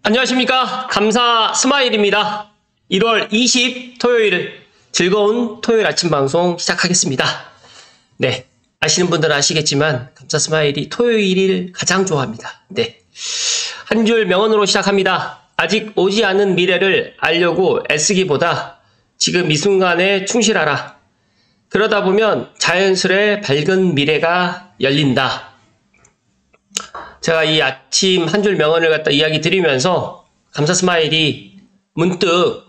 안녕하십니까. 감사 스마일입니다. 1월 20 토요일 즐거운 토요일 아침 방송 시작하겠습니다. 네, 아시는 분들은 아시겠지만 감사 스마일이 토요일을 가장 좋아합니다. 네, 한 줄 명언으로 시작합니다. 아직 오지 않은 미래를 알려고 애쓰기보다 지금 이 순간에 충실하라. 그러다 보면 자연스레 밝은 미래가 열린다. 제가 이 아침 한 줄 명언을 갖다 이야기 드리면서 감사 스마일이 문득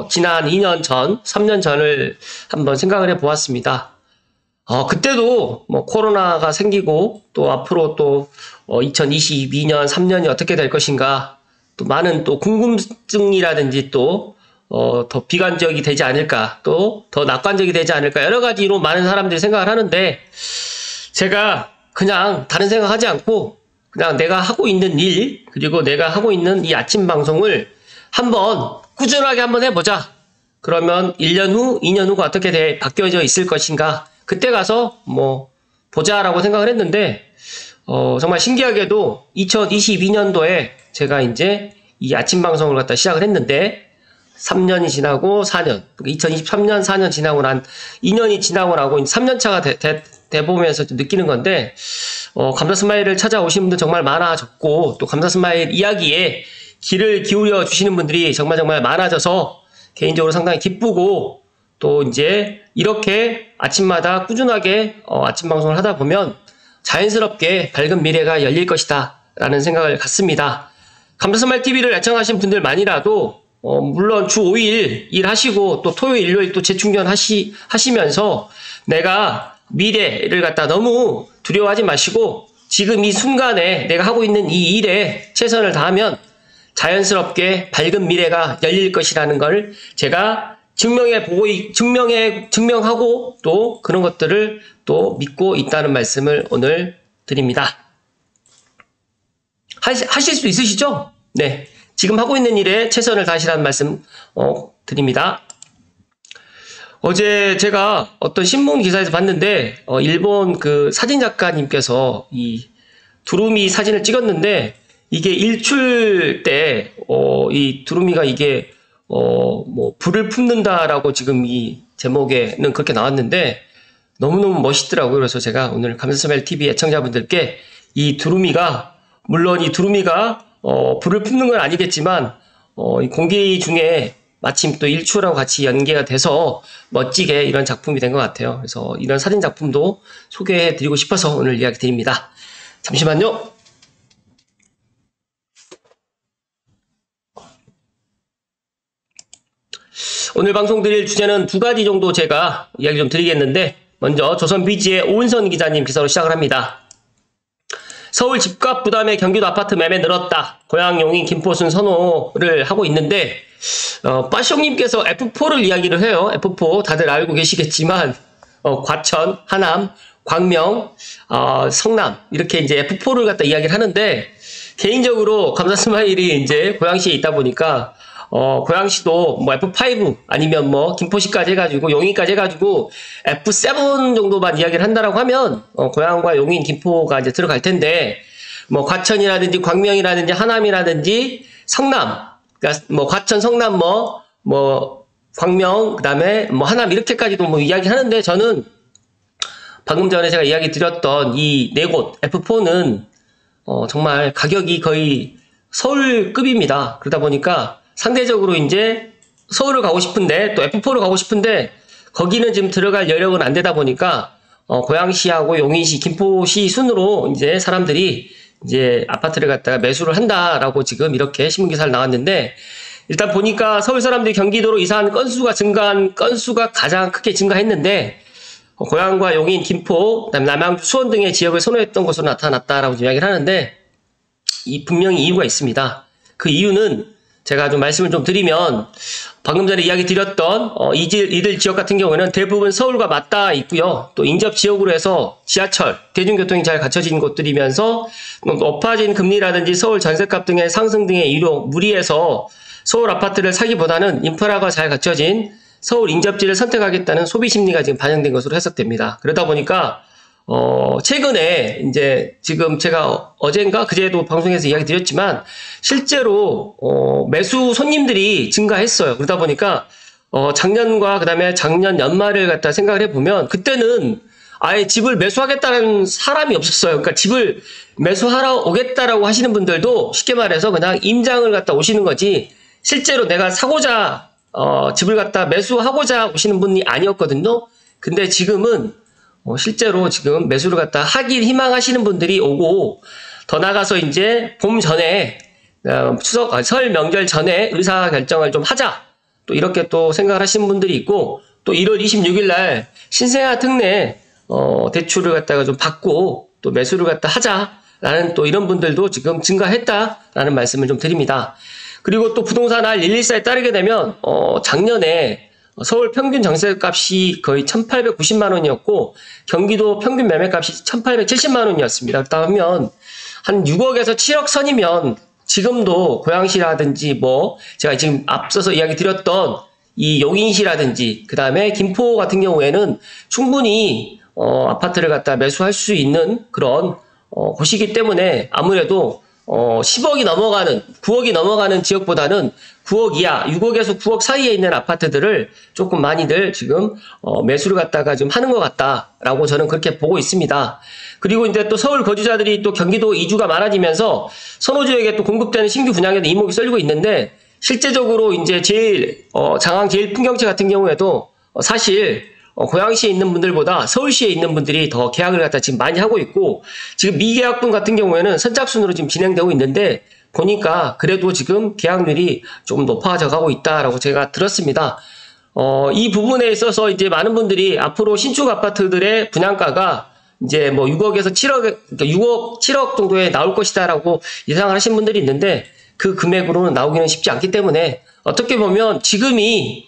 지난 2년 전, 3년 전을 한번 생각을 해보았습니다. 그때도 뭐 코로나가 생기고 또 앞으로 또 2022년, 3년이 어떻게 될 것인가, 또 많은 또 궁금증이라든지 또 더 비관적이 되지 않을까, 또 더 낙관적이 되지 않을까, 여러 가지로 많은 사람들이 생각을 하는데, 제가 그냥 다른 생각하지 않고 그냥 내가 하고 있는 일, 그리고 내가 하고 있는 이 아침 방송을 한번 꾸준하게 한번 해보자. 그러면 1년 후, 2년 후가 어떻게 바뀌어져 있을 것인가, 그때 가서 뭐 보자라고 생각을 했는데, 정말 신기하게도 2022년도에 제가 이제 이 아침 방송을 갖다 시작을 했는데, 3년이 지나고 4년, 2023년 4년 지나고 난 2년이 지나고 나고 3년차가 돼보면서 좀 느끼는 건데, 감사 스마일을 찾아오신 분들 정말 많아졌고, 또 감사 스마일 이야기에 귀를 기울여 주시는 분들이 정말 많아져서 개인적으로 상당히 기쁘고, 또 이제 이렇게 아침마다 꾸준하게 아침 방송을 하다 보면 자연스럽게 밝은 미래가 열릴 것이다 라는 생각을 갖습니다. 감사 스마일 TV를 애청하신 분들만이라도 물론 주 5일 일하시고 또 토요일, 일요일 또 재충전 하시면서 내가 미래를 갖다 너무 두려워하지 마시고 지금 이 순간에 내가 하고 있는 이 일에 최선을 다하면 자연스럽게 밝은 미래가 열릴 것이라는 걸 제가 증명하고 또 그런 것들을 또 믿고 있다는 말씀을 오늘 드립니다. 하실 수 있으시죠? 네. 지금 하고 있는 일에 최선을 다하시라는 말씀 드립니다. 어제 제가 어떤 신문 기사에서 봤는데 일본 그 사진 작가님께서 이 두루미 사진을 찍었는데 이게 일출 때 이 두루미가 이게 뭐 불을 품는다라고 지금 이 제목에는 그렇게 나왔는데 너무너무 멋있더라고요. 그래서 제가 오늘 감사 스마일 TV 애청자분들께 이 두루미가, 물론 이 두루미가 불을 품는 건 아니겠지만 이 공기 중에 마침 또 일출하고 같이 연계가 돼서 멋지게 이런 작품이 된 것 같아요. 그래서 이런 사진 작품도 소개해 드리고 싶어서 오늘 이야기 드립니다. 잠시만요. 오늘 방송 드릴 주제는 두 가지 정도 제가 이야기 좀 드리겠는데, 먼저 조선비지의 오은선 기자님 기사로 시작을 합니다. 서울 집값 부담에 경기도 아파트 매매 늘었다. 고향 용인 김포순 선호를 하고 있는데, 빠숑님께서 F4를 이야기를 해요. F4 다들 알고 계시겠지만, 과천, 하남, 광명, 성남, 이렇게 이제 F4를 갖다 이야기를 하는데, 개인적으로 감사 스마일이 이제 고양시에 있다 보니까, 고양시도 뭐 F5 아니면 뭐 김포시까지 해가지고 용인까지 해가지고 F7 정도만 이야기를 한다라고 하면 고양과 용인, 김포가 이제 들어갈 텐데, 뭐 과천이라든지 광명이라든지 하남이라든지 성남, 그러니까 뭐 과천, 성남, 뭐 광명, 그다음에 뭐 하남 이렇게까지도 뭐 이야기하는데, 저는 방금 전에 제가 이야기 드렸던 이 네 곳 F4는 정말 가격이 거의 서울급입니다. 그러다 보니까 상대적으로 이제 서울을 가고 싶은데 또 F4를 가고 싶은데 거기는 지금 들어갈 여력은 안 되다 보니까 고양시하고 용인시, 김포시 순으로 이제 사람들이 이제 아파트를 갖다가 매수를 한다라고 지금 이렇게 신문기사를 나왔는데, 일단 보니까 서울 사람들이 경기도로 이사한 건수가 가장 크게 증가했는데, 고양과 용인, 김포, 그다음에 남양주, 수원 등의 지역을 선호했던 것으로 나타났다라고 이야기를 하는데, 분명히 이유가 있습니다. 그 이유는 제가 좀 말씀을 좀 드리면, 방금 전에 이야기 드렸던 이들 지역 같은 경우에는 대부분 서울과 맞닿아 있고요. 또 인접 지역으로 해서 지하철, 대중교통이 잘 갖춰진 곳들이면서 높아진 금리라든지 서울 전셋값 등의 상승 등의 이유로 무리해서 서울 아파트를 사기보다는 인프라가 잘 갖춰진 서울 인접지를 선택하겠다는 소비 심리가 지금 반영된 것으로 해석됩니다. 그러다 보니까 최근에 이제 지금 제가 어젠가 그제도 방송에서 이야기 드렸지만 실제로 매수 손님들이 증가했어요. 그러다 보니까 작년과 그다음에 작년 연말을 갖다 생각을 해보면 그때는 아예 집을 매수하겠다는 사람이 없었어요. 그러니까 집을 매수하러 오겠다라고 하시는 분들도 쉽게 말해서 그냥 임장을 갖다 오시는 거지 실제로 내가 사고자 집을 갖다 매수하고자 오시는 분이 아니었거든요. 근데 지금은 실제로 지금 매수를 갖다 하길 희망하시는 분들이 오고 더 나가서 이제 봄 전에 설 명절 전에 의사결정을 좀 하자 또 이렇게 또 생각을 하시는 분들이 있고 또 1월 26일 날 신생아 특례 대출을 갖다가 좀 받고 또 매수를 갖다 하자라는 또 이런 분들도 지금 증가했다라는 말씀을 좀 드립니다. 그리고 또 부동산 R114에 따르게 되면 작년에 서울 평균 전세값이 거의 1,890만 원이었고 경기도 평균 매매값이 1,870만 원이었습니다. 그렇다면 한 6억에서 7억 선이면 지금도 고양시라든지 뭐 제가 지금 앞서서 이야기 드렸던 이 용인시라든지 그 다음에 김포 같은 경우에는 충분히 아파트를 갖다 매수할 수 있는 그런 곳이기 때문에 아무래도 10억이 넘어가는 9억이 넘어가는 지역보다는 9억 이하 6억에서 9억 사이에 있는 아파트들을 조금 많이들 지금 매수를 갖다가 좀 하는 것 같다라고 저는 그렇게 보고 있습니다. 그리고 이제 또 서울 거주자들이 또 경기도 이주가 많아지면서 선호지역에 또 공급되는 신규 분양에도 이목이 쏠리고 있는데 실제적으로 이제 제일 장항 제일 풍경채 같은 경우에도 사실 고양시에 있는 분들보다 서울시에 있는 분들이 더 계약을 갖다 지금 많이 하고 있고 지금 미계약분 같은 경우에는 선착순으로 지금 진행되고 있는데 보니까 그래도 지금 계약률이 조금 높아져 가고 있다라고 제가 들었습니다. 이 부분에 있어서 이제 많은 분들이 앞으로 신축 아파트들의 분양가가 이제 뭐 6억에서 7억, 그러니까 6억, 7억 정도에 나올 것이다라고 예상을 하신 분들이 있는데 그 금액으로는 나오기는 쉽지 않기 때문에 어떻게 보면 지금이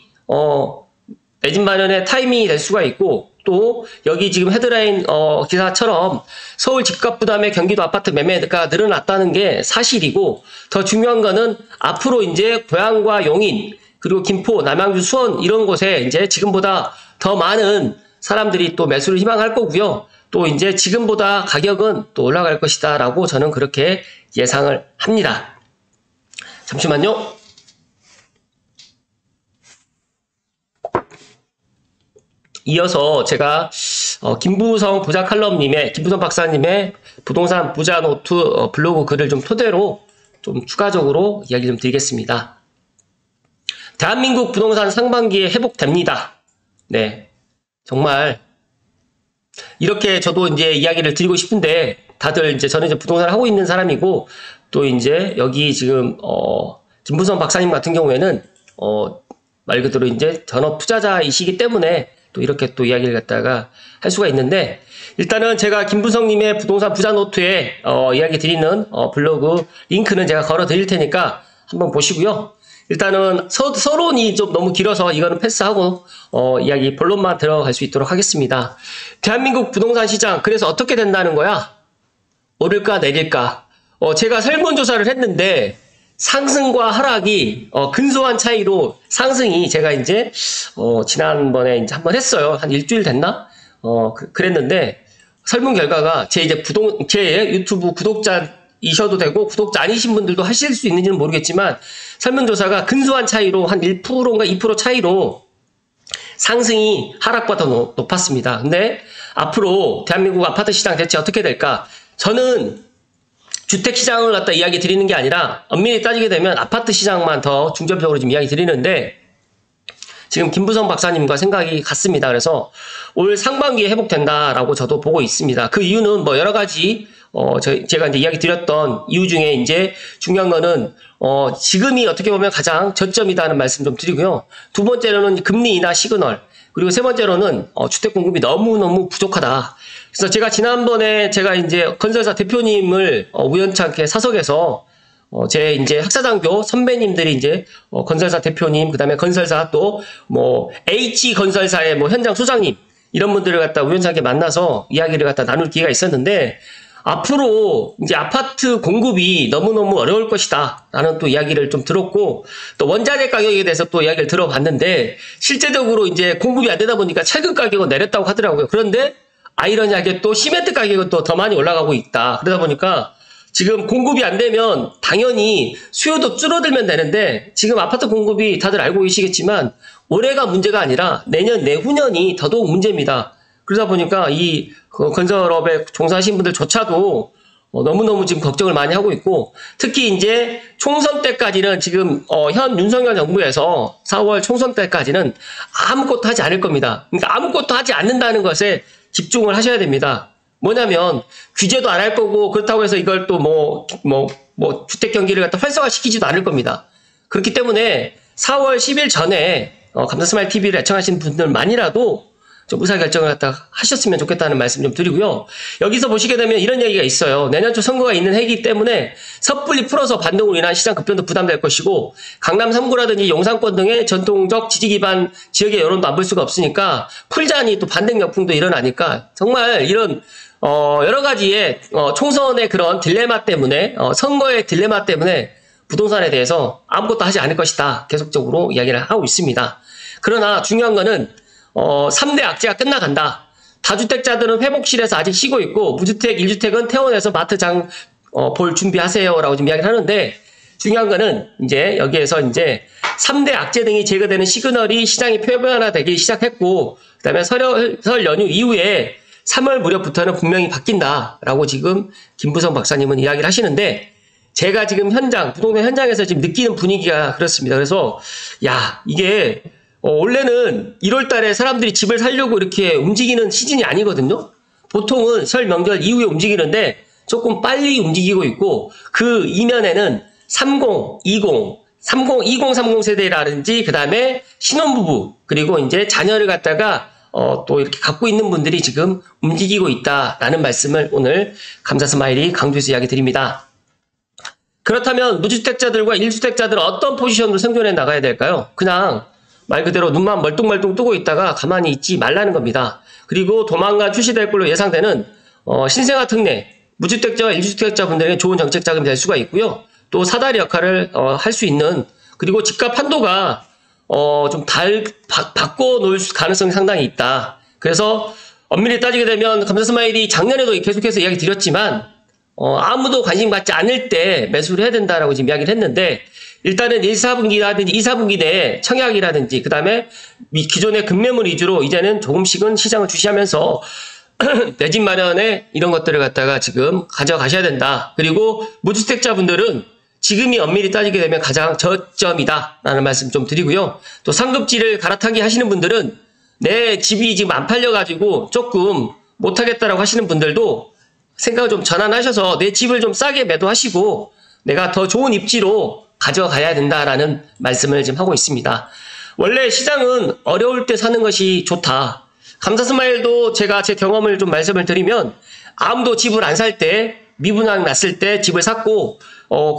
내 집 마련의 타이밍이 될 수가 있고 또 여기 지금 헤드라인 기사처럼 서울 집값 부담에 경기도 아파트 매매가 늘어났다는 게 사실이고 더 중요한 거는 앞으로 이제 고양과 용인 그리고 김포, 남양주, 수원 이런 곳에 이제 지금보다 더 많은 사람들이 또 매수를 희망할 거고요. 또 이제 지금보다 가격은 또 올라갈 것이다 라고 저는 그렇게 예상을 합니다. 잠시만요. 이어서 제가 김부성 부자 칼럼님의 김부성 박사님의 부동산 부자 노트 블로그 글을 좀 토대로 좀 추가적으로 이야기 좀 드리겠습니다. 대한민국 부동산 상반기에 회복됩니다. 네, 정말 이렇게 저도 이제 이야기를 드리고 싶은데 다들 이제 저는 이제 부동산을 하고 있는 사람이고 또 이제 여기 지금 김부성 박사님 같은 경우에는 말 그대로 이제 전업 투자자이시기 때문에 또 이렇게 또 이야기를 갖다가 할 수가 있는데 일단은 제가 김부성님의 부동산 부자 노트에 이야기 드리는 블로그 링크는 제가 걸어 드릴 테니까 한번 보시고요. 일단은 서론이 좀 너무 길어서 이거는 패스하고 이야기 본론만 들어갈 수 있도록 하겠습니다. 대한민국 부동산 시장 그래서 어떻게 된다는 거야? 오를까 내릴까? 제가 설문조사를 했는데 상승과 하락이 근소한 차이로 상승이 제가 이제 지난번에 이제 한번 했어요. 한 일주일 됐나? 그랬는데 설문 결과가 제 유튜브 구독자이셔도 되고 구독자 아니신 분들도 하실 수 있는지는 모르겠지만 설문조사가 근소한 차이로 한 1%인가 2% 차이로 상승이 하락보다 더 높았습니다. 근데 앞으로 대한민국 아파트 시장 대체 어떻게 될까? 저는 주택시장을 갖다 이야기 드리는 게 아니라 엄밀히 따지게 되면 아파트 시장만 더 중점적으로 지금 이야기 드리는데 지금 김부성 박사님과 생각이 같습니다. 그래서 올 상반기에 회복된다라고 저도 보고 있습니다. 그 이유는 뭐 여러 가지 제가 이제 이야기 드렸던 이유 중에 이제 중요한 거는 지금이 어떻게 보면 가장 저점이다는 말씀 좀 드리고요. 두 번째로는 금리 인하 시그널 그리고 세 번째로는 주택 공급이 너무너무 부족하다. 그래서 제가 지난번에 제가 이제 건설사 대표님을 우연찮게 사석에서 제 이제 학사장교 선배님들이 이제 건설사 대표님 그다음에 건설사 또 뭐 H 건설사의 뭐 현장 소장님 이런 분들을 갖다 우연찮게 만나서 이야기를 갖다 나눌 기회가 있었는데 앞으로 이제 아파트 공급이 너무너무 어려울 것이다 라는 또 이야기를 좀 들었고 또 원자재 가격에 대해서 또 이야기를 들어봤는데 실제적으로 이제 공급이 안 되다 보니까 철근 가격은 내렸다고 하더라고요. 그런데 아이러니하게 또 시멘트 가격은 또 더 많이 올라가고 있다. 그러다 보니까 지금 공급이 안 되면 당연히 수요도 줄어들면 되는데 지금 아파트 공급이 다들 알고 계시겠지만 올해가 문제가 아니라 내년, 내후년이 더더욱 문제입니다. 그러다 보니까 이 건설업에 종사하신 분들조차도 너무너무 지금 걱정을 많이 하고 있고 특히 이제 총선 때까지는 지금 현 윤석열 정부에서 4월 총선 때까지는 아무것도 하지 않을 겁니다. 그러니까 아무것도 하지 않는다는 것에 집중을 하셔야 됩니다. 뭐냐면 규제도 안 할 거고 그렇다고 해서 이걸 또 주택 경기를 갖다 활성화시키지도 않을 겁니다. 그렇기 때문에 4월 10일 전에 감사스마일 TV를 애청하시는 분들만이라도 좀 의사결정을 갖다 하셨으면 좋겠다는 말씀 좀 드리고요. 여기서 보시게 되면 이런 얘기가 있어요. 내년 초 선거가 있는 해이기 때문에 섣불리 풀어서 반동으로 인한 시장 급변도 부담될 것이고 강남 3구라든지 용산권 등의 전통적 지지 기반 지역의 여론도 안 볼 수가 없으니까 풀자니 또 반등 역풍도 일어나니까 정말 이런 여러 가지의 총선의 그런 딜레마 때문에 선거의 딜레마 때문에 부동산에 대해서 아무것도 하지 않을 것이다. 계속적으로 이야기를 하고 있습니다. 그러나 중요한 거는 3대 악재가 끝나간다. 다주택자들은 회복실에서 아직 쉬고 있고 무주택, 1주택은 퇴원해서 마트 장 볼 준비하세요라고 지금 이야기를 하는데 중요한 거는 이제 여기에서 이제 3대 악재 등이 제거되는 시그널이 시장이 표면화되기 시작했고 그다음에 설 연휴 이후에 3월 무렵부터는 분명히 바뀐다라고 지금 김부성 박사님은 이야기를 하시는데 제가 지금 부동산 현장에서 지금 느끼는 분위기가 그렇습니다. 그래서 이게 원래는 1월 달에 사람들이 집을 살려고 이렇게 움직이는 시즌이 아니거든요. 보통은 설 명절 이후에 움직이는데 조금 빨리 움직이고 있고 그 이면에는 30, 30 세대라든지 그 다음에 신혼부부 그리고 이제 자녀를 갖다가 또 이렇게 갖고 있는 분들이 지금 움직이고 있다라는 말씀을 오늘 감사스마일이 강조해서 이야기 드립니다. 그렇다면 무주택자들과 1주택자들은 어떤 포지션으로 생존해 나가야 될까요? 그냥 말 그대로 눈만 멀뚱멀뚱 뜨고 있다가 가만히 있지 말라는 겁니다. 그리고 조만간 출시될 걸로 예상되는 신생아 특례, 무주택자와 1주택자 분들에게 좋은 정책 자금이 될 수가 있고요. 또 사다리 역할을 할 수 있는 그리고 집값 한도가 좀 바꿔놓을 가능성이 상당히 있다. 그래서 엄밀히 따지게 되면 감사스마일이 작년에도 계속해서 이야기 드렸지만 아무도 관심 갖지 않을 때 매수를 해야 된다라고 지금 이야기를 했는데 일단은 1, 4분기라든지 2, 4분기 내에 청약이라든지 그 다음에 기존의 급매물 위주로 이제는 조금씩은 시장을 주시하면서 내 집 마련에 이런 것들을 갖다가 지금 가져가셔야 된다. 그리고 무주택자분들은 지금이 엄밀히 따지게 되면 가장 저점이다라는 말씀 좀 드리고요. 또 상급지를 갈아타기 하시는 분들은 내 집이 지금 안 팔려가지고 조금 못하겠다라고 하시는 분들도 생각을 좀 전환하셔서 내 집을 좀 싸게 매도하시고 내가 더 좋은 입지로 가져가야 된다라는 말씀을 지금 하고 있습니다. 원래 시장은 어려울 때 사는 것이 좋다. 감사스마일도 제가 제 경험을 좀 말씀을 드리면 아무도 집을 안 살 때 미분양 났을 때 집을 샀고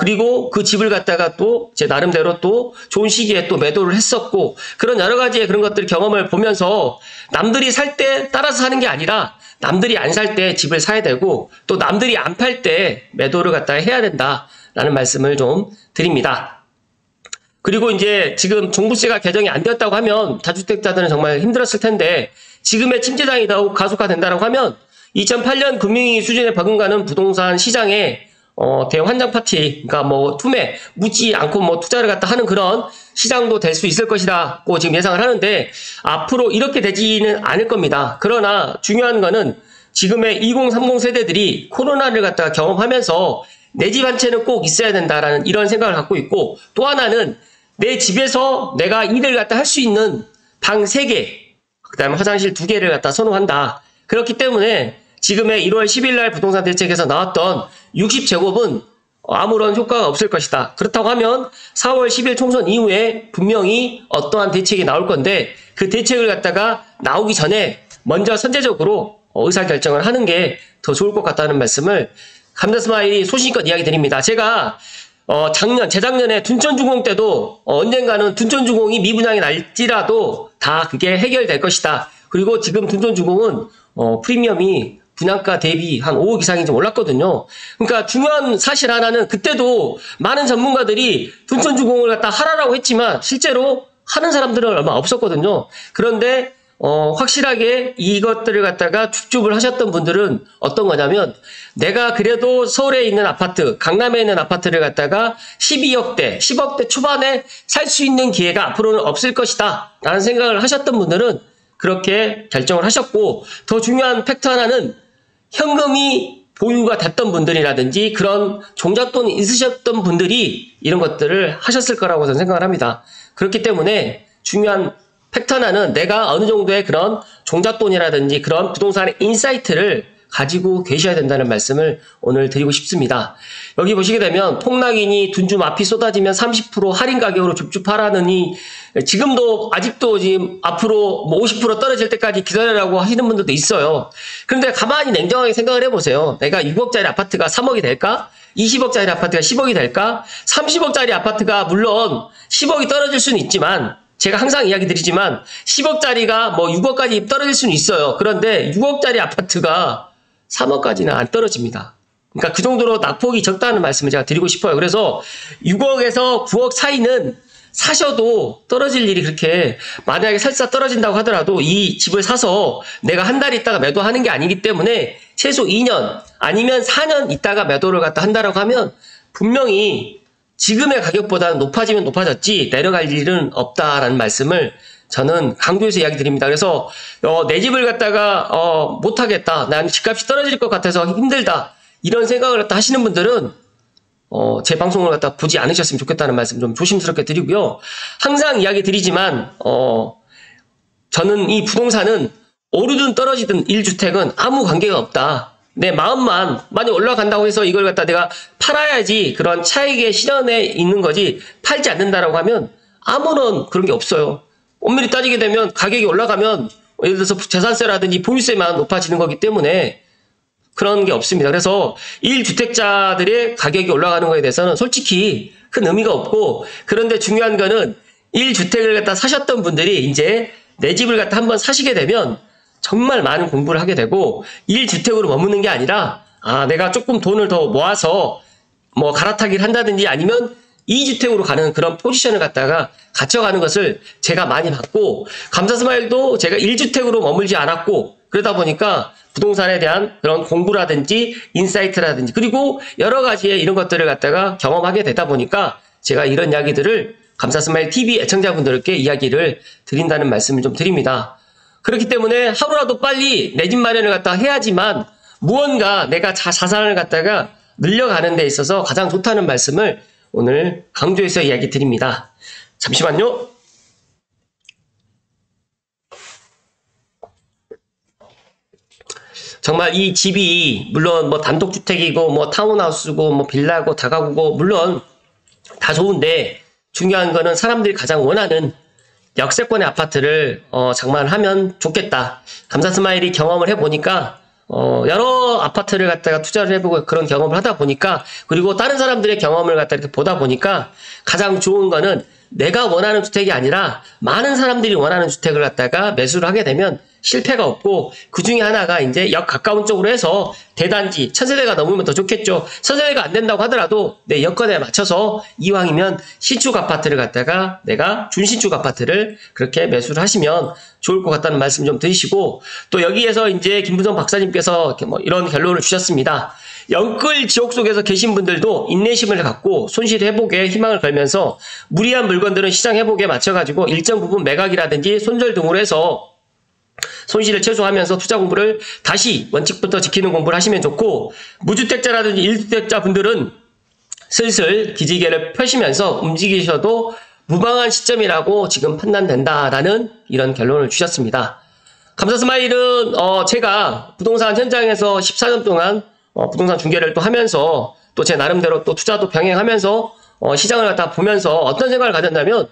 그리고 그 집을 갖다가 또 제 나름대로 또 좋은 시기에 또 매도를 했었고 그런 여러 가지의 그런 것들 경험을 보면서 남들이 살 때 따라서 사는 게 아니라 남들이 안 살 때 집을 사야 되고 또 남들이 안 팔 때 매도를 갖다가 해야 된다라는 말씀을 좀 드립니다. 그리고 이제 지금 종부세가 개정이 안 되었다고 하면 다주택자들은 정말 힘들었을 텐데 지금의 침체장이 더욱 가속화된다고 하면 2008년 금융위기 수준에 버금가는 부동산 시장에 대환장 파티, 그러니까 투매, 묻지 않고 투자를 갖다 하는 그런 시장도 될 수 있을 것이라고 지금 예상을 하는데 앞으로 이렇게 되지는 않을 겁니다. 그러나 중요한 거는 지금의 2030 세대들이 코로나를 갖다가 경험하면서 내 집 한 채는 꼭 있어야 된다라는 이런 생각을 갖고 있고 또 하나는 내 집에서 내가 일을 갖다 할 수 있는 방 3개, 그 다음에 화장실 2개를 갖다 선호한다. 그렇기 때문에 지금의 1월 10일 날 부동산 대책에서 나왔던 60제곱은 아무런 효과가 없을 것이다. 그렇다고 하면 4월 10일 총선 이후에 분명히 어떠한 대책이 나올 건데 그 대책을 갖다가 나오기 전에 먼저 선제적으로 의사결정을 하는 게 더 좋을 것 같다는 말씀을 감사스마일이 소신껏 이야기 드립니다. 제가 재작년에 둔촌주공 때도 언젠가는 둔촌주공이 미분양이 날지라도 다 그게 해결될 것이다. 그리고 지금 둔촌주공은 프리미엄이 분양가 대비 한 5억 이상이 좀 올랐거든요. 그러니까 중요한 사실 하나는 그때도 많은 전문가들이 둔촌주공을 갖다 하라라고 했지만 실제로 하는 사람들은 얼마 없었거든요. 그런데 확실하게 이것들을 갖다가 줍줍을 하셨던 분들은 어떤 거냐면, 내가 그래도 서울에 있는 아파트, 강남에 있는 아파트를 갖다가 12억대, 10억대 초반에 살 수 있는 기회가 앞으로는 없을 것이다 라는 생각을 하셨던 분들은 그렇게 결정을 하셨고, 더 중요한 팩트 하나는 현금이 보유가 됐던 분들이라든지 그런 종잣돈이 있으셨던 분들이 이런 것들을 하셨을 거라고 저는 생각을 합니다. 그렇기 때문에 중요한 팩트 하나는 내가 어느 정도의 그런 종잣돈이라든지 그런 부동산의 인사이트를 가지고 계셔야 된다는 말씀을 오늘 드리고 싶습니다. 여기 보시게 되면 폭락이니 둔주 마피 쏟아지면 30% 할인 가격으로 줍줍하라느니 지금도 아직도 지금 앞으로 뭐 50% 떨어질 때까지 기다리라고 하시는 분들도 있어요. 그런데 가만히 냉정하게 생각을 해보세요. 내가 6억짜리 아파트가 3억이 될까? 20억짜리 아파트가 10억이 될까? 30억짜리 아파트가 물론 10억이 떨어질 수는 있지만, 제가 항상 이야기 드리지만 10억짜리가 뭐 6억까지 떨어질 수는 있어요. 그런데 6억짜리 아파트가 3억까지는 안 떨어집니다. 그러니까 그 정도로 낙폭이 적다는 말씀을 제가 드리고 싶어요. 그래서 6억에서 9억 사이는 사셔도 떨어질 일이 그렇게, 만약에 살짝 떨어진다고 하더라도 이 집을 사서 내가 한 달 있다가 매도하는 게 아니기 때문에 최소 2년 아니면 4년 있다가 매도를 갖다 한다라고 하면 분명히 지금의 가격보다는 높아지면 높아졌지 내려갈 일은 없다라는 말씀을 저는 강조해서 이야기 드립니다. 그래서 내 집을 갖다가 못하겠다, 난 집값이 떨어질 것 같아서 힘들다, 이런 생각을 갖다 하시는 분들은 제 방송을 갖다 보지 않으셨으면 좋겠다는 말씀 좀 조심스럽게 드리고요. 항상 이야기 드리지만 저는 이 부동산은 오르든 떨어지든 1주택은 아무 관계가 없다. 내 마음만 많이 올라간다고 해서 이걸 갖다 내가 팔아야지 그런 차익의 실현에 있는 거지, 팔지 않는다라고 하면 아무런 그런 게 없어요. 엄밀히 따지게 되면 가격이 올라가면 예를 들어서 재산세라든지 보유세만 높아지는 거기 때문에 그런 게 없습니다. 그래서 1주택자들의 가격이 올라가는 거에 대해서는 솔직히 큰 의미가 없고, 그런데 중요한 거는 1주택을 갖다 사셨던 분들이 이제 내 집을 갖다 한번 사시게 되면 정말 많은 공부를 하게 되고, 1주택으로 머무는 게 아니라 내가 조금 돈을 더 모아서 뭐 갈아타기를 한다든지 아니면 2주택으로 가는 그런 포지션을 갖다가 갖춰가는 것을 제가 많이 봤고, 감사스마일도 제가 1주택으로 머물지 않았고, 그러다 보니까 부동산에 대한 그런 공부라든지 인사이트라든지 그리고 여러 가지의 이런 것들을 갖다가 경험하게 되다 보니까 제가 이런 이야기들을 감사스마일 TV 애청자분들께 이야기를 드린다는 말씀을 좀 드립니다. 그렇기 때문에 하루라도 빨리 내 집 마련을 갖다 해야지만 무언가 내가 자산을 갖다가 늘려가는 데 있어서 가장 좋다는 말씀을 오늘 강조해서 이야기 드립니다. 잠시만요. 정말 이 집이 물론 뭐 단독주택이고 뭐 타운하우스고 뭐 빌라고 다가구고 물론 다 좋은데, 중요한 거는 사람들이 가장 원하는 역세권의 아파트를 장만하면 좋겠다. 감사스마일이 경험을 해보니까 여러 아파트를 갖다가 투자를 해보고 그런 경험을 하다 보니까, 그리고 다른 사람들의 경험을 갖다 이렇게 보다 보니까 가장 좋은 거는 내가 원하는 주택이 아니라 많은 사람들이 원하는 주택을 갖다가 매수를 하게 되면 실패가 없고, 그 중에 하나가 이제 역 가까운 쪽으로 해서 대단지 1000세대가 넘으면 더 좋겠죠. 1000세대가 안 된다고 하더라도 내 여건에 맞춰서 이왕이면 신축 아파트를 갖다가 내가 준신축 아파트를 그렇게 매수를 하시면 좋을 것 같다는 말씀 좀 드리시고, 또 여기에서 이제 김부정 박사님께서 이렇게 뭐 이런 결론을 주셨습니다. 영끌 지옥 속에서 계신 분들도 인내심을 갖고 손실 회복에 희망을 걸면서 무리한 물건들은 시장 회복에 맞춰가지고 일정 부분 매각이라든지 손절 등으로 해서 손실을 최소화하면서 투자 공부를 다시 원칙부터 지키는 공부를 하시면 좋고, 무주택자라든지 1주택자 분들은 슬슬 기지개를 펴시면서 움직이셔도 무방한 시점이라고 지금 판단된다라는 이런 결론을 주셨습니다. 감사스마일은 제가 부동산 현장에서 14년 동안 부동산 중개를 또 하면서 또 제 나름대로 또 투자도 병행하면서 시장을 갖다 보면서 어떤 생각을 가졌냐면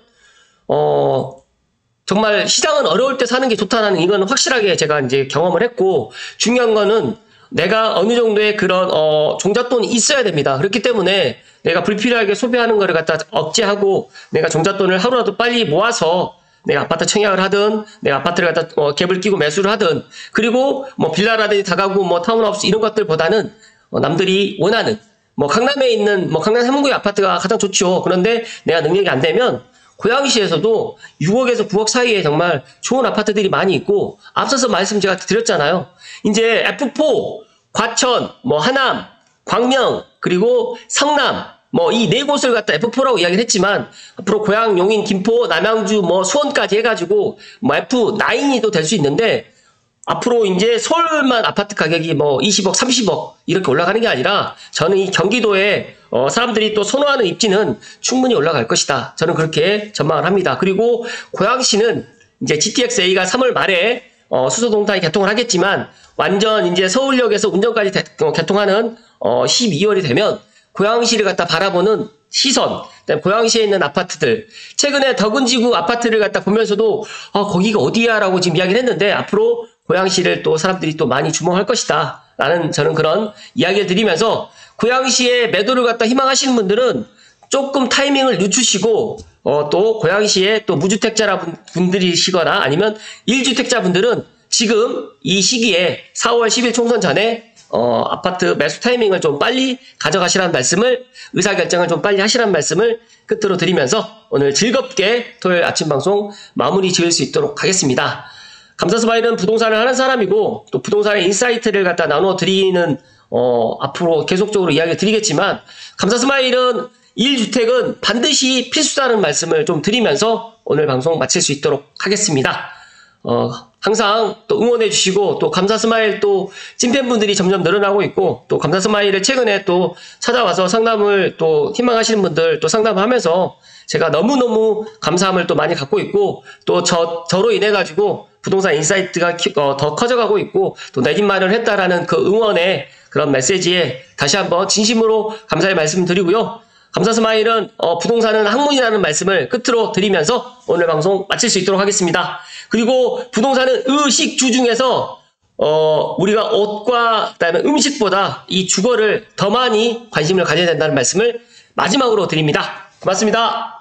정말 시장은 어려울 때 사는 게 좋다는 이건 확실하게 제가 이제 경험을 했고, 중요한 거는 내가 어느 정도의 그런 종잣돈이 있어야 됩니다. 그렇기 때문에 내가 불필요하게 소비하는 거를 갖다 억제하고 내가 종잣돈을 하루라도 빨리 모아서 내가 아파트 청약을 하든 내가 아파트를 갖다 갭을 끼고 매수를 하든, 그리고 뭐 빌라라든지 다가구 뭐 타운하우스 이런 것들보다는 남들이 원하는 뭐 강남에 있는 뭐 강남 해문구의 아파트가 가장 좋죠. 그런데 내가 능력이 안 되면 고양시에서도 6억에서 9억 사이에 정말 좋은 아파트들이 많이 있고, 앞서서 말씀 제가 드렸잖아요. 이제 F4, 과천, 하남, 광명, 그리고 성남, 이 네 곳을 갖다 F4라고 이야기를 했지만, 앞으로 고양, 용인, 김포, 남양주, 수원까지 해가지고, F9이 또 될 수 있는데, 앞으로 이제 서울만 아파트 가격이 20억, 30억 이렇게 올라가는 게 아니라, 저는 이 경기도에 사람들이 또 선호하는 입지는 충분히 올라갈 것이다. 저는 그렇게 전망을 합니다. 그리고 고양시는 이제 GTX-A가 3월 말에 수소동탄이 개통을 하겠지만, 완전 이제 서울역에서 운전까지 개통하는 12월이 되면 고양시를 갖다 바라보는 시선, 그다음에 고양시에 있는 아파트들, 최근에 덕은지구 아파트를 갖다 보면서도 거기가 어디야라고 지금 이야기를 했는데, 앞으로 고양시를 또 사람들이 또 많이 주목할 것이다 라는 저는 그런 이야기를 드리면서, 고양시에 매도를 갖다 희망하시는 분들은 조금 타이밍을 늦추시고, 또 고양시에 또 무주택자 분들이시거나 아니면 1주택자 분들은 지금 이 시기에 4월 10일 총선 전에 아파트 매수 타이밍을 좀 빨리 가져가시라는 말씀을, 의사결정을 좀 빨리 하시라는 말씀을 끝으로 드리면서 오늘 즐겁게 토요일 아침 방송 마무리 지을 수 있도록 하겠습니다. 감사스마일은 부동산을 하는 사람이고, 또 부동산의 인사이트를 갖다 나눠 드리는 앞으로 계속적으로 이야기 드리겠지만, 감사스마일은 1주택은 반드시 필수다는 말씀을 좀 드리면서 오늘 방송 마칠 수 있도록 하겠습니다. 항상 또 응원해 주시고, 또 감사스마일 또 찐팬분들이 점점 늘어나고 있고, 또 감사스마일을 최근에 또 찾아와서 상담을 또 희망하시는 분들 또 상담하면서 제가 너무너무 감사함을 또 많이 갖고 있고, 또 저로 인해 가지고 부동산 인사이트가 더 커져가고 있고, 또 내 집 마련을 했다라는 그 응원의 그런 메시지에 다시 한번 진심으로 감사의 말씀 드리고요. 감사스마일은 부동산은 학문이라는 말씀을 끝으로 드리면서 오늘 방송 마칠 수 있도록 하겠습니다. 그리고 부동산은 의식주 중에서 우리가 옷과 그다음에 음식보다 이 주거를 더 많이 관심을 가져야 된다는 말씀을 마지막으로 드립니다. 고맙습니다.